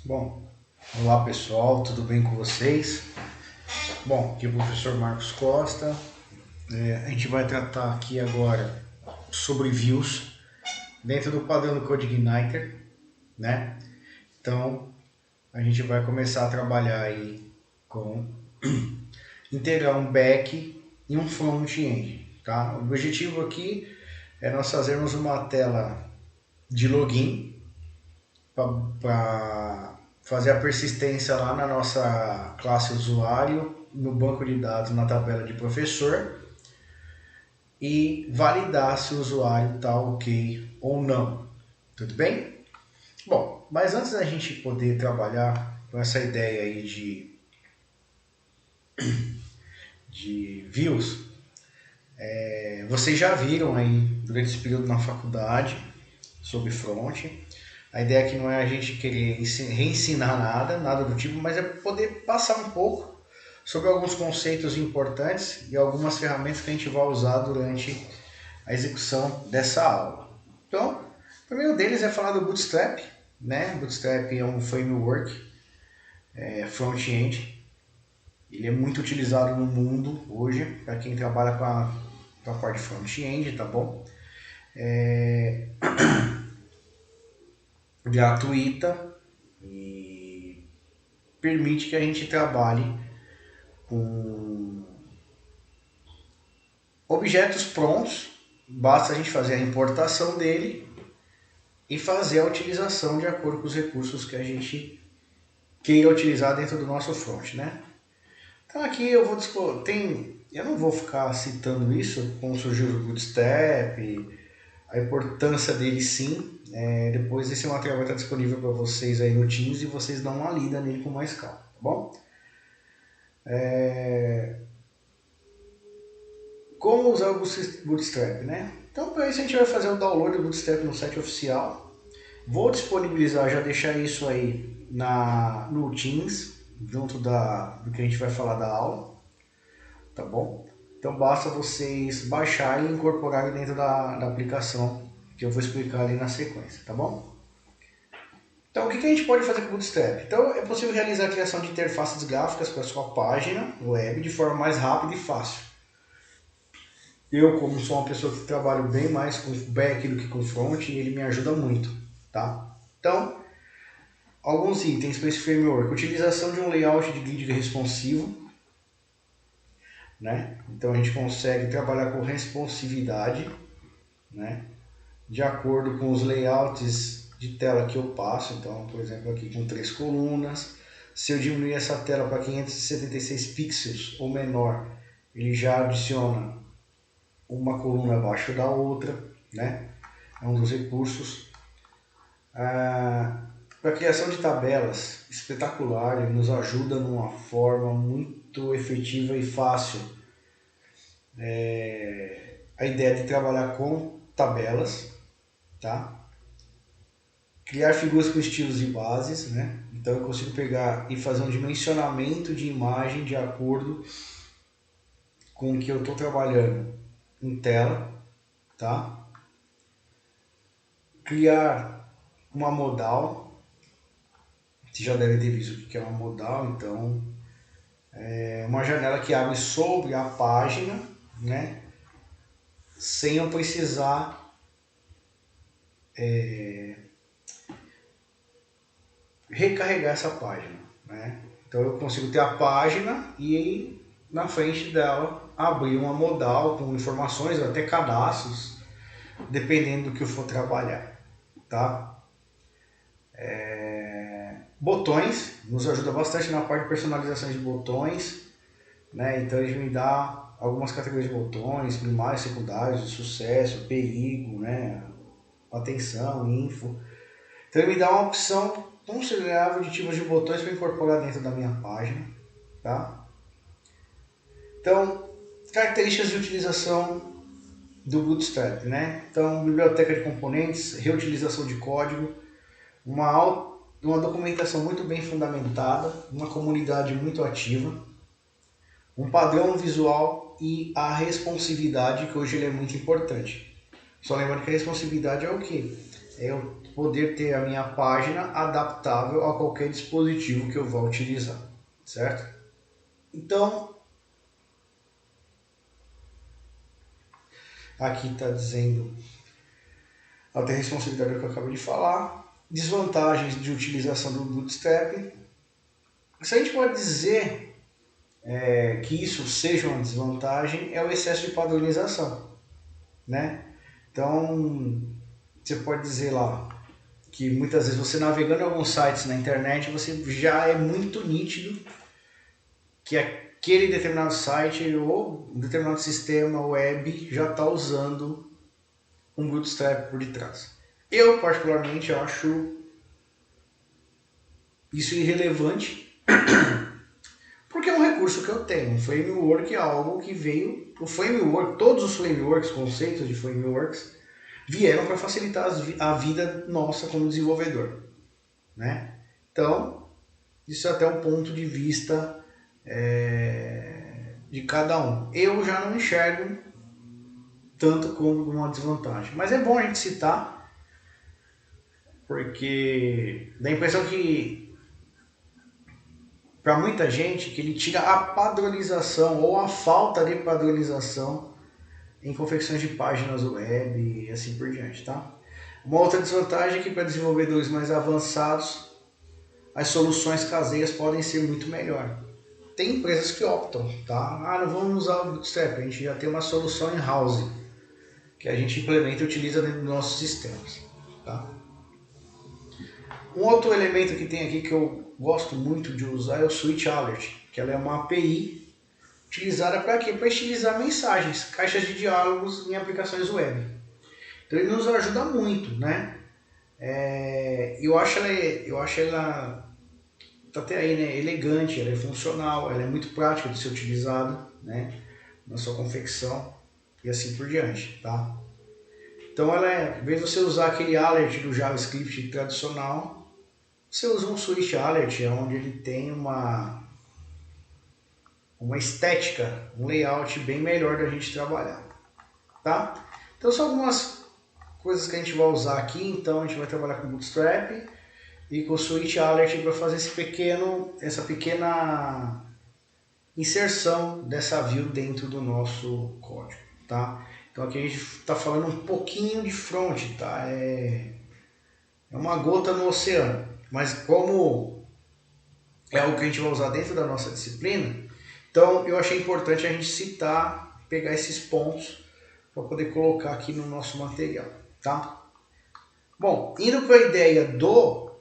Bom, olá pessoal, tudo bem com vocês? Bom, aqui é o professor Marcos Costa. A gente vai tratar aqui agora sobre views dentro do padrão do CodeIgniter, né? Então, a gente vai começar a trabalhar aí com integrar um back e um front-end, tá? O objetivo aqui é nós fazermos uma tela de login para fazer a persistência lá na nossa classe usuário, no banco de dados, na tabela de professor, e validar se o usuário está ok ou não. Tudo bem? Bom, mas antes da gente poder trabalhar com essa ideia aí de views, vocês já viram aí durante esse período na faculdade sobre front. A ideia aqui não é a gente querer reensinar nada do tipo, mas é poder passar um pouco sobre alguns conceitos importantes e algumas ferramentas que a gente vai usar durante a execução dessa aula. Então, o primeiro deles é falar do Bootstrap, né? Bootstrap é um framework front-end. Ele é muito utilizado no mundo hoje para quem trabalha com a parte front-end, tá bom? Gratuita e permite que a gente trabalhe com objetos prontos, basta a gente fazer a importação dele e fazer a utilização de acordo com os recursos que a gente queira utilizar dentro do nosso front, né? Então aqui eu não vou ficar citando isso, como surgiu o Bootstrap, a importância dele sim. Depois esse material vai estar disponível para vocês aí no Teams e vocês dão uma lida nele com mais calma, tá bom? Como usar o Bootstrap, né? Então para isso a gente vai fazer o download do Bootstrap no site oficial. Vou disponibilizar, já deixar isso aí no Teams, junto do que a gente vai falar da aula, tá bom? Então basta vocês baixarem e incorporarem dentro da aplicação, que eu vou explicar ali na sequência, tá bom? Então o que a gente pode fazer com o Bootstrap? Então é possível realizar a criação de interfaces gráficas para a sua página web de forma mais rápida e fácil. Eu, como sou uma pessoa que trabalho bem mais com back do que com front, ele me ajuda muito, tá? Então, alguns itens para esse framework. Utilização de um layout de grid responsivo, né? Então a gente consegue trabalhar com responsividade, né? De acordo com os layouts de tela que eu passo. Então, por exemplo, aqui com 3 colunas. Se eu diminuir essa tela para 576 pixels ou menor, ele já adiciona uma coluna abaixo da outra, né? É um dos recursos. Para a criação de tabelas, espetacular, ele nos ajuda numa forma muito efetiva e fácil. A ideia de trabalhar com tabelas, tá? Criar figuras com estilos e bases, né? Então eu consigo pegar e fazer um dimensionamento de imagem de acordo com o que eu estou trabalhando em tela, tá? Criar uma modal. Você já deve ter visto o que é uma modal, então é uma janela que abre sobre a página, né? Sem eu precisar recarregar essa página, né? Então eu consigo ter a página e na frente dela abrir uma modal com informações ou até cadastros, dependendo do que eu for trabalhar, tá? Botões nos ajuda bastante na parte de personalização de botões, né? Então ele me dá algumas categorias de botões, primários, secundários, de sucesso, perigo, né? Atenção, info. Então ele me dá uma opção considerável de tipos de botões para incorporar dentro da minha página, tá? Então, características de utilização do Bootstrap, né? Então, biblioteca de componentes, reutilização de código, uma documentação muito bem fundamentada, uma comunidade muito ativa, um padrão visual e a responsividade, que hoje ele é muito importante. Só lembrando que a responsividade é o quê? É eu poder ter a minha página adaptável a qualquer dispositivo que eu vá utilizar, certo? Então, aqui está dizendo a ter responsabilidade que eu acabei de falar, desvantagens de utilização do Bootstrap. Se a gente pode dizer que isso seja uma desvantagem, é o excesso de padronização, né? Então, você pode dizer lá que muitas vezes você navegando em alguns sites na internet, você já é muito nítido que aquele determinado site ou um determinado sistema web já está usando um Bootstrap por detrás. Eu, particularmente, acho isso irrelevante, porque é um recurso que eu tenho. Um framework é algo que veio... O framework, todos os frameworks, conceitos de frameworks, vieram para facilitar a vida nossa como desenvolvedor, né? Então, isso é até um ponto de vista de cada um. Eu já não enxergo tanto como uma desvantagem, mas é bom a gente citar, porque dá a impressão que para muita gente que ele tira a padronização ou a falta de padronização em confecções de páginas web e assim por diante, tá? Uma outra desvantagem é que para desenvolvedores mais avançados, as soluções caseiras podem ser muito melhor. Tem empresas que optam, tá? Não vamos usar o Bootstrap, a gente já tem uma solução in-house que a gente implementa e utiliza dentro dos nossos sistemas, tá? Um outro elemento que tem aqui que eu gosto muito de usar é o Switch Alert, que ela é uma API utilizada para quê? Para estilizar mensagens, caixas de diálogos em aplicações web. Então ele nos ajuda muito, né? Eu acho ela tá até aí, né? Elegante, ela é funcional, ela é muito prática de ser utilizada, né? Na sua confecção e assim por diante, tá? Então em vez de você usar aquele alert do JavaScript tradicional, você usa um Switch Alert, onde ele tem uma estética, um layout bem melhor da gente trabalhar, tá? Então são algumas coisas que a gente vai usar aqui. Então a gente vai trabalhar com Bootstrap e com o Switch Alert para fazer essa pequena inserção dessa view dentro do nosso código, tá? Então aqui a gente está falando um pouquinho de front, tá? É uma gota no oceano, mas como é algo que a gente vai usar dentro da nossa disciplina, então eu achei importante a gente citar, pegar esses pontos para poder colocar aqui no nosso material, tá? Bom, indo para a ideia do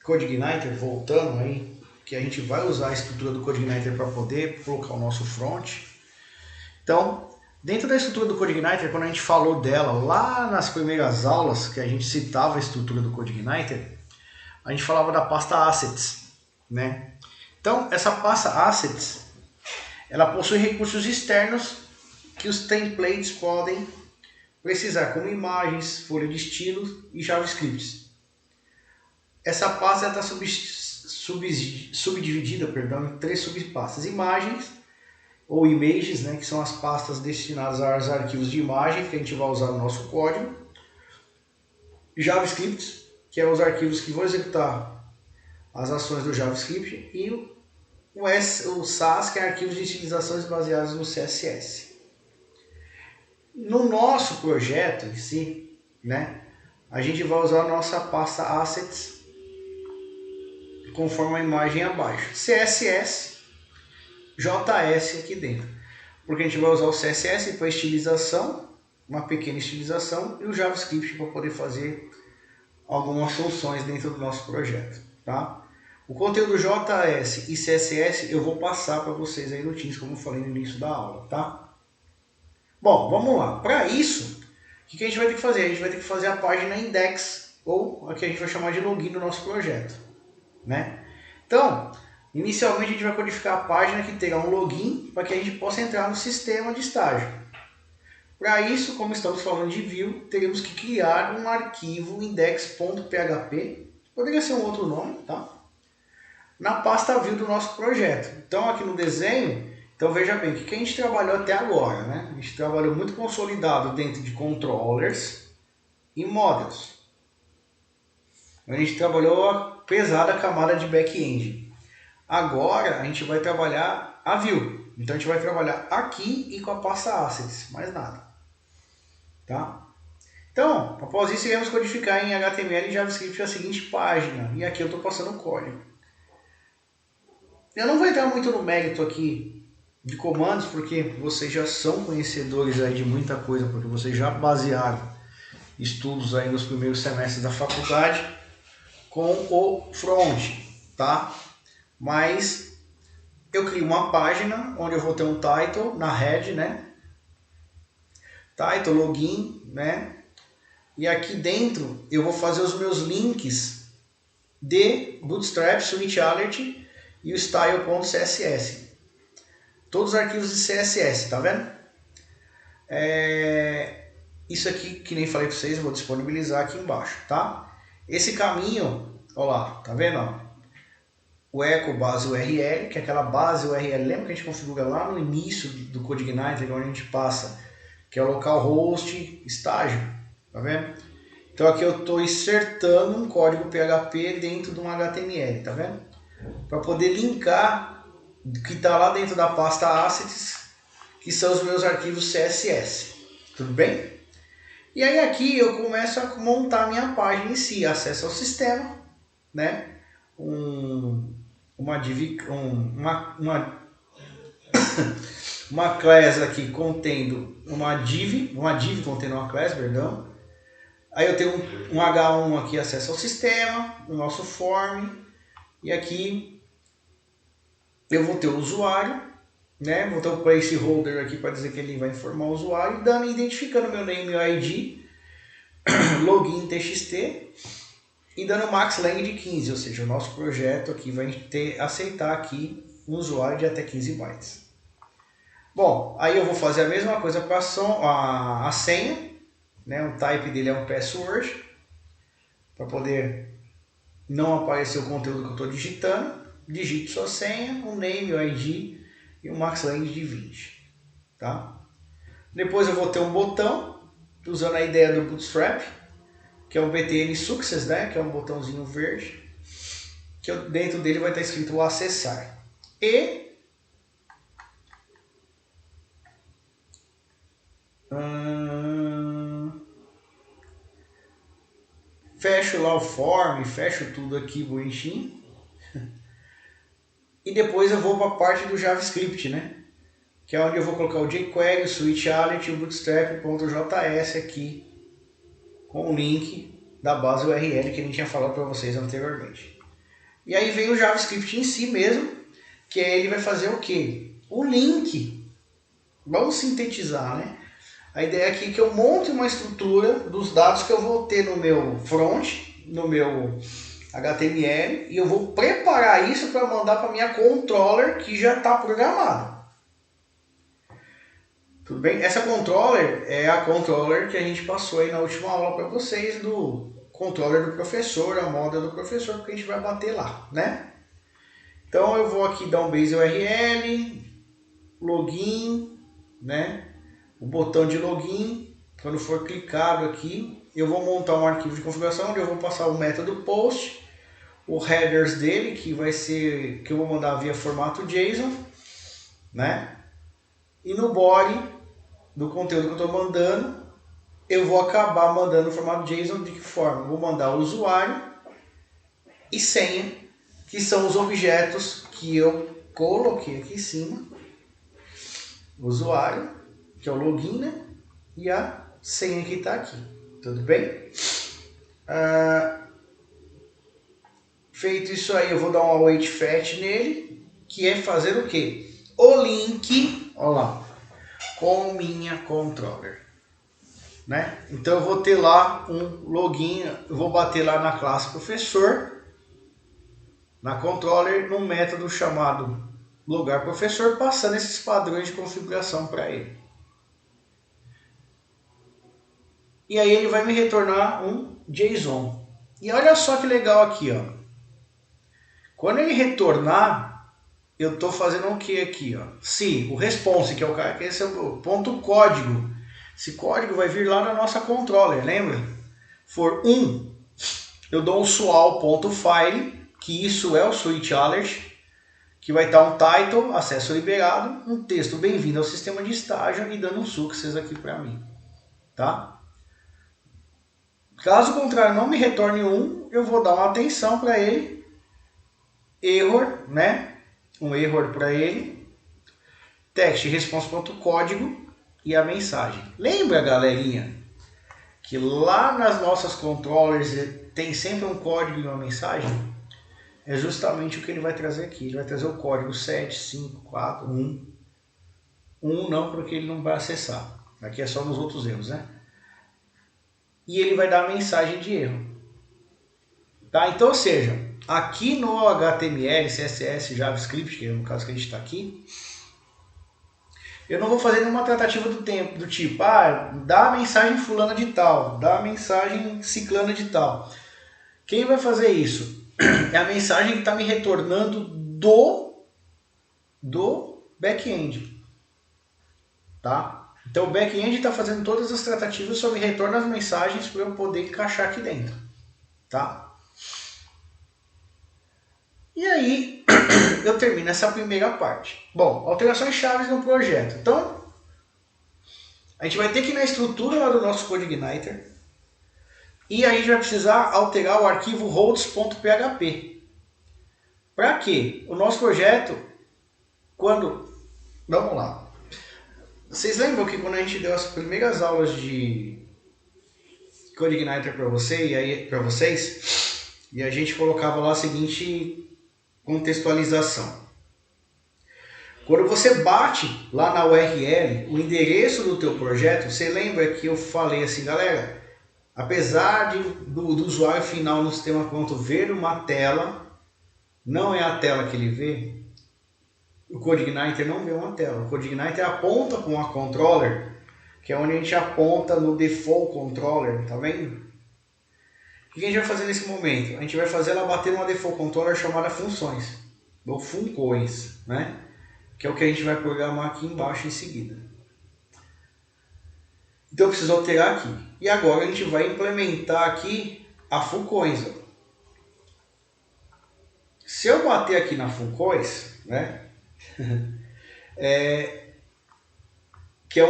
CodeIgniter, voltando aí, que a gente vai usar a estrutura do CodeIgniter para poder colocar o nosso front. Então, dentro da estrutura do CodeIgniter, quando a gente falou dela lá nas primeiras aulas, que a gente citava a estrutura do CodeIgniter, a gente falava da pasta Assets, né? Então, essa pasta Assets, ela possui recursos externos que os templates podem precisar, como imagens, folha de estilo e JavaScripts. Essa pasta está subdividida em 3 subpastas: imagens ou images, né, que são as pastas destinadas aos arquivos de imagem que a gente vai usar no nosso código; JavaScript, que é os arquivos que vão executar as ações do JavaScript; e o SAS, que é arquivos de utilizações baseados no CSS. No nosso projeto em si, né, a gente vai usar a nossa pasta Assets conforme a imagem abaixo. CSS, JS aqui dentro. Porque a gente vai usar o CSS para estilização, uma pequena estilização, e o JavaScript para poder fazer algumas funções dentro do nosso projeto, tá? O conteúdo JS e CSS eu vou passar para vocês aí no Teams, como eu falei no início da aula, tá? Bom, vamos lá. Para isso, o que a gente vai ter que fazer? A gente vai ter que fazer a página index, ou a que a gente vai chamar de login do nosso projeto, né? Então, inicialmente a gente vai codificar a página que terá um login para que a gente possa entrar no sistema de estágio. Para isso, como estamos falando de view, teremos que criar um arquivo index.php, poderia ser um outro nome, tá? Na pasta view do nosso projeto. Então aqui no desenho, então veja bem, o que a gente trabalhou até agora, né? A gente trabalhou muito consolidado dentro de controllers e models. A gente trabalhou a pesada camada de back-end. Agora a gente vai trabalhar a view. Então a gente vai trabalhar aqui e com a pasta assets, mais nada. Tá? Então, após isso, iremos codificar em HTML e JavaScript a seguinte página. E aqui eu estou passando o código. Eu não vou entrar muito no mérito aqui de comandos, porque vocês já são conhecedores aí de muita coisa, porque vocês já basearam estudos aí nos primeiros semestres da faculdade com o front, tá? Mas eu crio uma página onde eu vou ter um title na head, né? Title, login, né? E aqui dentro eu vou fazer os meus links de Bootstrap, Switch Alert e o style.css. Todos os arquivos de CSS, tá vendo? Isso aqui, que nem falei para vocês, eu vou disponibilizar aqui embaixo, tá? Esse caminho, ó lá, tá vendo? Ó? O echo base URL, que é aquela base URL, lembra que a gente configura lá no início do CodeIgniter, onde a gente passa, que é o localhost estágio, tá vendo? Então aqui eu estou insertando um código PHP dentro de um HTML, tá vendo? Para poder linkar o que está lá dentro da pasta assets, que são os meus arquivos CSS, tudo bem? E aí aqui eu começo a montar minha página em si, acesso ao sistema, né? Uma class aqui contendo uma div contendo uma class, perdão. Aí eu tenho um H1 aqui, acesso ao sistema, o nosso form, e aqui eu vou ter o usuário, né? Vou ter o placeholder aqui para dizer que ele vai informar o usuário, identificando meu name e meu ID, login txt, e dando max length de 15, ou seja, o nosso projeto aqui vai aceitar aqui um usuário de até 15 bytes. Bom, aí eu vou fazer a mesma coisa para a senha, né? O type dele é um password, para poder não aparecer o conteúdo que eu estou digitando. Digite sua senha, o name, o ID e o max length de 20. Tá? Depois eu vou ter um botão, usando a ideia do Bootstrap, que é o btn success, né? Que é um botãozinho verde, que dentro dele vai estar escrito o acessar. E fecho lá o form, fecho tudo aqui bonitinho. E depois eu vou para a parte do JavaScript, né? Que é onde eu vou colocar o jQuery, o Switch Alert e o Bootstrap.js aqui, com o link da base URL que a gente tinha falado para vocês anteriormente. E aí vem o JavaScript em si mesmo, que ele vai fazer o quê? O link. Vamos sintetizar, né? A ideia aqui é que eu monte uma estrutura dos dados que eu vou ter no meu front, no meu HTML, e eu vou preparar isso para mandar para minha controller que já está programada. Tudo bem? Essa controller é a controller que a gente passou aí na última aula para vocês, do controller do professor, a moda do professor, porque a gente vai bater lá, né? Então eu vou aqui dar um base URL, login, né? O botão de login, quando for clicado aqui, eu vou montar um arquivo de configuração onde eu vou passar o método post, o headers dele, que vai ser, que eu vou mandar via formato JSON, né? E no body do conteúdo que eu estou mandando, eu vou acabar mandando o formato JSON de que forma? Eu vou mandar o usuário e senha, que são os objetos que eu coloquei aqui em cima. O usuário, que é o login, né? E a senha que está aqui. Tudo bem? Feito isso aí, eu vou dar um await fetch nele, que é fazer o quê? O link, ó lá, com minha controller, né? Então eu vou ter lá um login, eu vou bater lá na classe professor, na controller, num método chamado logar professor, passando esses padrões de configuração para ele. E aí ele vai me retornar um JSON. E olha só que legal aqui, ó. Quando ele retornar, eu estou fazendo o que aqui, ó? Se o response, que é o cara, que esse é o ponto código. Esse código vai vir lá na nossa controller, lembra? For 1, eu dou um sual.file, que isso é o switch alert, que vai estar um title, acesso liberado, um texto bem-vindo ao sistema de estágio e dando um success aqui para mim, tá? Caso contrário não me retorne um, eu vou dar uma atenção para ele, error, né? Um error para ele, text response.código e a mensagem. Lembra, galerinha, que lá nas nossas controllers tem sempre um código e uma mensagem? É justamente o que ele vai trazer aqui. Ele vai trazer o código 75411. 1 não, porque ele não vai acessar. Aqui é só nos outros erros, né? E ele vai dar a mensagem de erro. Tá? Então, ou seja, aqui no HTML, CSS, JavaScript, que é no caso que a gente está aqui, eu não vou fazer nenhuma tratativa do tempo, do tipo, dá a mensagem fulana de tal, dá a mensagem ciclana de tal. Quem vai fazer isso? É a mensagem que está me retornando do back-end. Tá? Então o back-end está fazendo todas as tratativas, só me retorna as mensagens para eu poder encaixar aqui dentro. Tá? E aí eu termino essa primeira parte. Bom, alterações chaves no projeto. Então, a gente vai ter que ir na estrutura lá do nosso CodeIgniter e a gente vai precisar alterar o arquivo routes.php. Para quê? O nosso projeto, vamos lá. Vocês lembram que quando a gente deu as primeiras aulas de CodeIgniter para vocês, e a gente colocava lá a seguinte contextualização. Quando você bate lá na URL o endereço do teu projeto, você lembra que eu falei assim, galera, apesar do usuário final no sistema pronto ver uma tela, não é a tela que ele vê, o CodeIgniter não vê uma tela. O CodeIgniter aponta com a controller, que é onde a gente aponta no default controller, tá vendo? O que a gente vai fazer nesse momento? A gente vai fazer ela bater numa default controller chamada funções, ou funcões, né? Que é o que a gente vai programar aqui embaixo em seguida. Então eu preciso alterar aqui. E agora a gente vai implementar aqui a funcões. Se eu bater aqui na funcões, né? Que é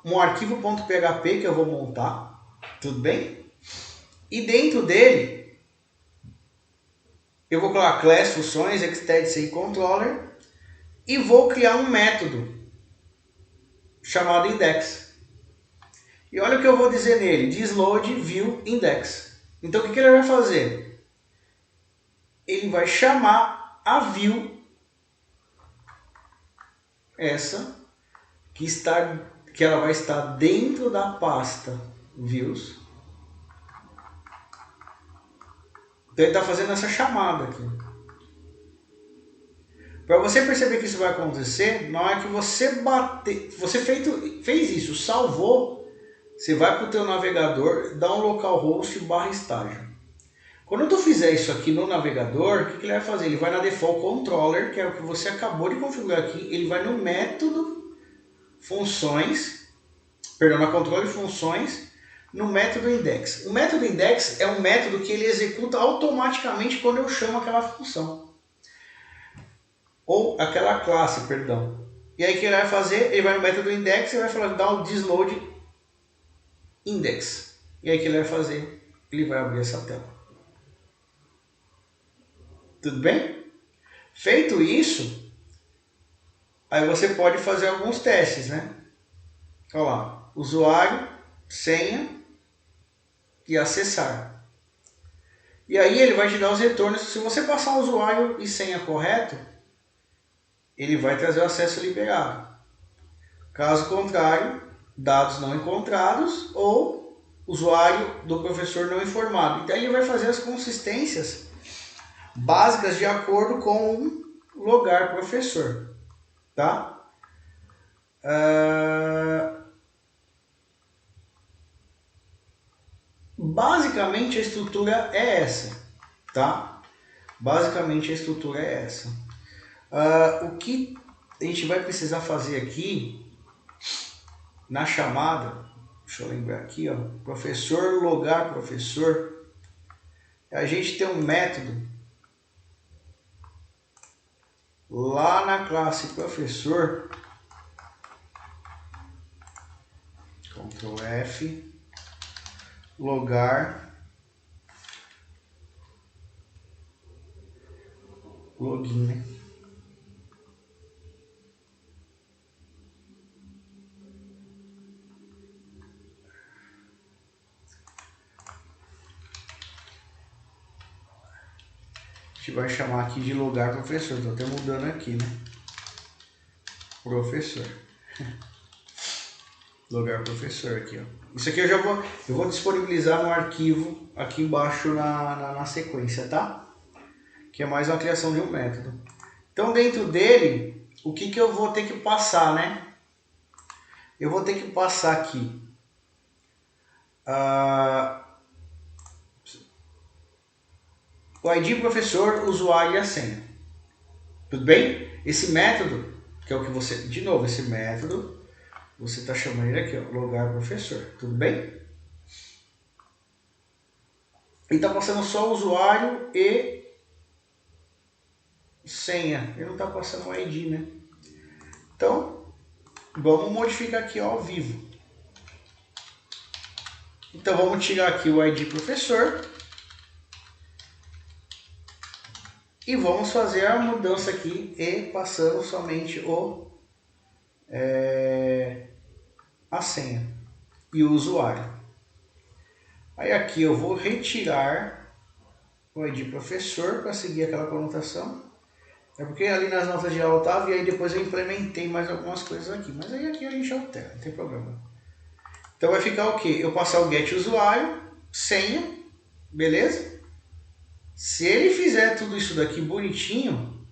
um arquivo.php que eu vou montar, tudo bem? E dentro dele, eu vou colocar class, funções, extend controller e vou criar um método chamado index. E olha o que eu vou dizer nele, thisLoad view index. Então o que ele vai fazer? Ele vai chamar a view, essa, que ela vai estar dentro da pasta views. Então ele está fazendo essa chamada aqui. Para você perceber que isso vai acontecer, na hora que você fez isso, salvou, você vai para o teu navegador, dá um localhost /estágio. Quando tu fizer isso aqui no navegador, o que ele vai fazer? Ele vai na default controller, que é o que você acabou de configurar aqui, ele vai no método funções, perdão, na controller funções, no método index. O método index é um método que ele executa automaticamente quando eu chamo aquela função. Ou aquela classe, perdão. E aí o que ele vai fazer? Ele vai no método index e vai falar, dá um thisLoad index. E aí o que ele vai fazer? Ele vai abrir essa tela. Tudo bem? Feito isso, aí você pode fazer alguns testes, né? Olha lá, usuário, senha e acessar. E aí ele vai te dar os retornos. Se você passar o usuário e senha correto, ele vai trazer o acesso liberado. Caso contrário, dados não encontrados ou usuário do professor não informado. Então ele vai fazer as consistências básicas de acordo com o lugar professor, tá? Basicamente a estrutura é essa, tá? Basicamente a estrutura é essa. O que a gente vai precisar fazer aqui na chamada, deixa eu lembrar aqui, ó, professor logar professor, a gente tem um método lá na classe professor, Ctrl F, logar, login, né? A gente vai chamar aqui de logar professor, estou até mudando aqui, né? Professor. Logar professor aqui, ó. Isso aqui eu vou disponibilizar no arquivo aqui embaixo na sequência, tá? Que é mais uma criação de um método. Então dentro dele, o que eu vou ter que passar, né? Eu vou ter que passar aqui o ID professor, usuário e a senha. Tudo bem? Esse método, que é o que você... De novo, esse método, você está chamando ele aqui, ó, logar professor. Tudo bem? Ele está passando só usuário e senha. Ele não está passando o ID, né? Então, vamos modificar aqui ó, ao vivo. Então, vamos tirar aqui o ID professor. E vamos fazer a mudança aqui e passando somente a senha e o usuário. Aí aqui eu vou retirar o ID professor para seguir aquela conotação. É porque ali nas notas de aula estava e aí depois eu implementei mais algumas coisas aqui. Mas aí aqui a gente altera, não tem problema. Então vai ficar o quê? Eu passar o get usuário, senha, beleza? Se ele fizer tudo isso daqui bonitinho,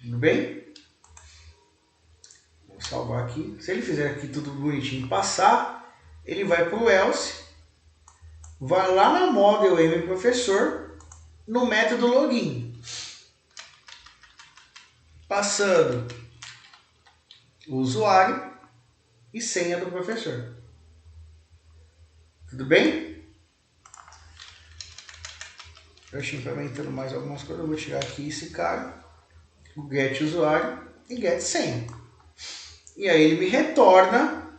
tudo bem? Vou salvar aqui. Se ele fizer aqui tudo bonitinho passar, ele vai para o else, vai lá na model m professor, no método login, passando o usuário e senha do professor. Tudo bem? Eu estou implementando mais algumas coisas. Eu vou tirar aqui esse cara, o get usuário e get senha. E aí ele me retorna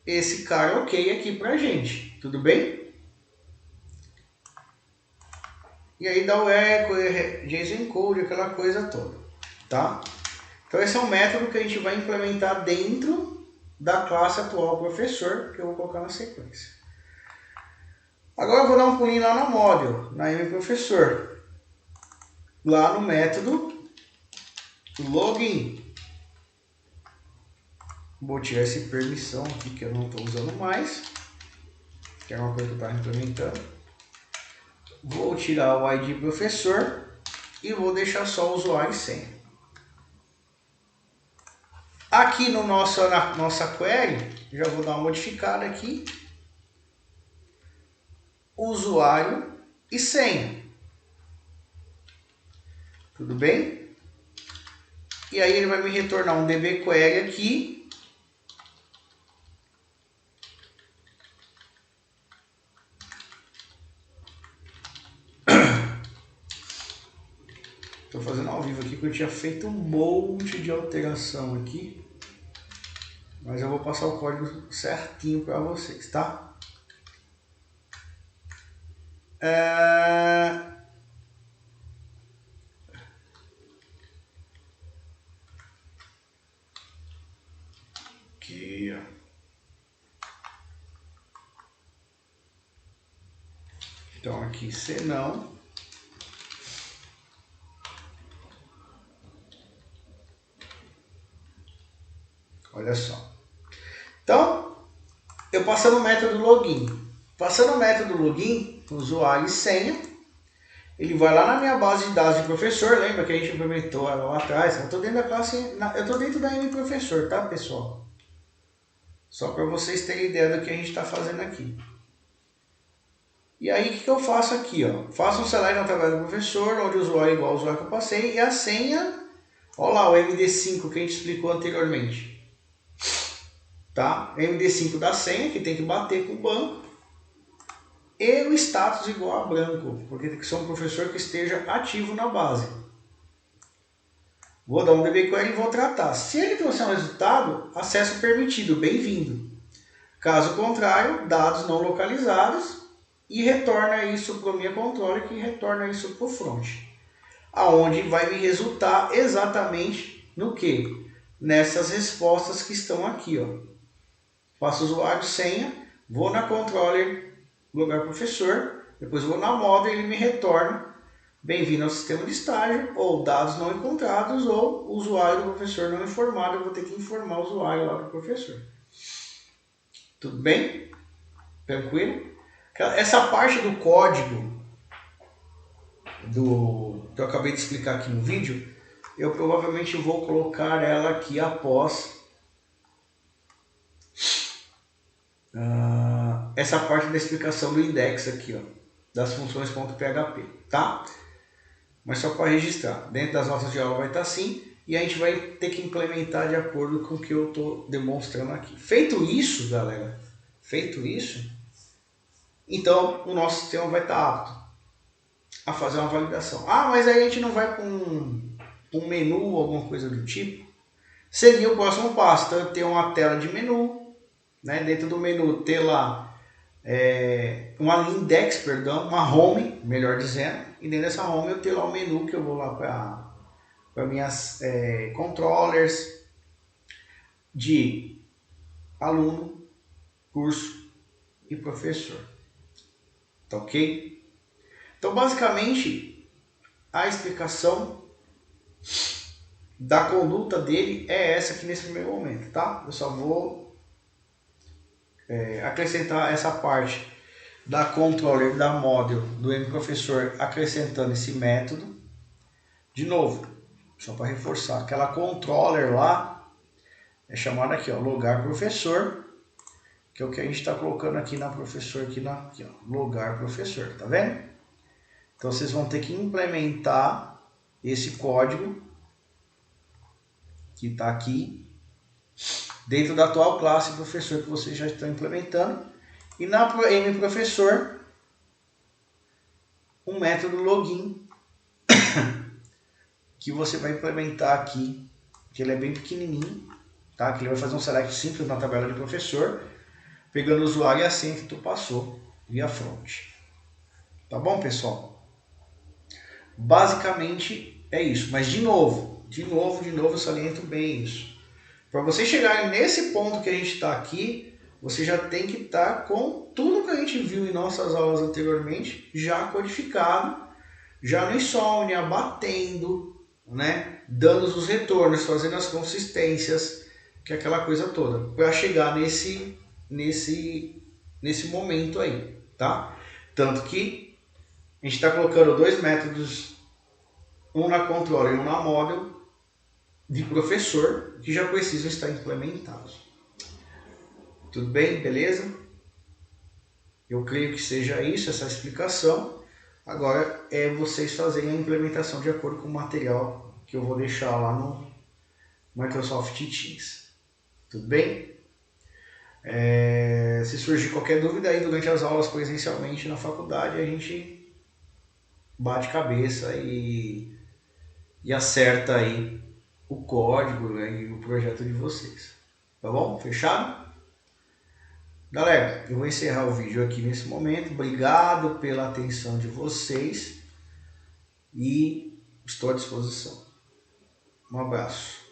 esse cara ok aqui pra gente. Tudo bem? E aí dá o echo, JSON encode, aquela coisa toda. Tá? Então esse é um método que a gente vai implementar dentro da classe atual professor, que eu vou colocar na sequência. Agora eu vou dar um pulinho lá na model, na mProfessor. Lá no método login. Vou tirar essa permissão aqui que eu não estou usando mais, que é uma coisa que eu estava implementando. Vou tirar o ID professor e vou deixar só o usuário e senha. Aqui no na nossa query, já vou dar uma modificada aqui. Usuário e senha. Tudo bem? E aí ele vai me retornar um DB query aqui. Estou fazendo ao vivo aqui que eu tinha feito um monte de alteração aqui. Mas eu vou passar o código certinho para vocês, tá? Aqui, ó. Então aqui, senão. Olha só. Então, eu passando o método login. Passando o método login, usuário e senha, ele vai lá na minha base de dados de professor, lembra que a gente implementou ela lá atrás? Eu estou dentro da classe, eu estou dentro da mProfessor, tá, pessoal? Só para vocês terem ideia do que a gente está fazendo aqui. E aí, o que eu faço aqui? Ó? Faço um select na tabela do professor, onde o usuário é igual ao usuário que eu passei, e a senha, olha lá o MD5 que a gente explicou anteriormente. Tá? MD5 da senha, que tem que bater com o banco. e o status igual a branco, porque tem que ser um professor que esteja ativo na base. Vou dar um DB Query e vou tratar. Se ele trouxer um resultado, acesso permitido, bem-vindo. Caso contrário, dados não localizados e retorna isso para o minha controller, que retorna isso para o front. Aonde vai me resultar exatamente no que? Nessas respostas que estão aqui, ó. Faço usuário, senha, vou na controller, lugar professor, depois vou na model e ele me retorna bem-vindo ao sistema de estágio, ou dados não encontrados, ou usuário do professor não informado, eu vou ter que informar o usuário lá do professor. Tudo bem? Tranquilo? Essa parte do código que eu acabei de explicar aqui no vídeo, eu provavelmente vou colocar ela aqui após essa parte da explicação do index aqui, ó, das funções .php, tá? Mas só para registrar, dentro das notas de aula vai estar assim, e a gente vai ter que implementar de acordo com o que eu estou demonstrando aqui. Feito isso, galera, então o nosso sistema vai estar apto a fazer uma validação. Ah, mas aí a gente não vai para um menu ou alguma coisa do tipo? Seria o próximo passo. Então eu tenho uma tela de menu, né? Dentro do menu ter lá uma index, perdão, uma home, melhor dizendo, e dentro dessa home eu tenho lá o menu que eu vou lá para minhas controllers de aluno, curso e professor. Tá ok? Então basicamente a explicação da conduta dele é essa aqui nesse primeiro momento, tá? Eu só vou acrescentar essa parte da controller, da model, do mProfessor, acrescentando esse método. De novo, só para reforçar, aquela controller lá é chamada aqui, ó, logar professor, que é o que a gente está colocando aqui na professor, aqui ó, logar professor, tá vendo? Então vocês vão ter que implementar esse código que está aqui dentro da atual classe professor que vocês já estão implementando, e na mProfessor um método login que você vai implementar aqui, que ele é bem pequenininho, tá? Que ele vai fazer um select simples na tabela de professor, pegando o usuário e a senha que tu passou via front. Tá bom, pessoal? Basicamente é isso, mas de novo eu saliento bem isso. Para vocês chegarem nesse ponto que a gente está aqui, você já tem que estar com tudo que a gente viu em nossas aulas anteriormente já codificado, já no Insomnia, batendo, né? Dando os retornos, fazendo as consistências, que é aquela coisa toda, para chegar nesse momento aí, tá? Tanto que a gente está colocando dois métodos, um na controller e um na model, de professor, que já precisam estar implementados. Tudo bem? Beleza? Eu creio que seja isso, essa explicação. Agora é vocês fazerem a implementação de acordo com o material que eu vou deixar lá no Microsoft Teams. Tudo bem? Se surgir qualquer dúvida aí durante as aulas presencialmente na faculdade, a gente bate cabeça e acerta aí o código, né, e o projeto de vocês. Tá bom? Fechado? Galera, eu vou encerrar o vídeo aqui nesse momento. Obrigado pela atenção de vocês e estou à disposição. Um abraço.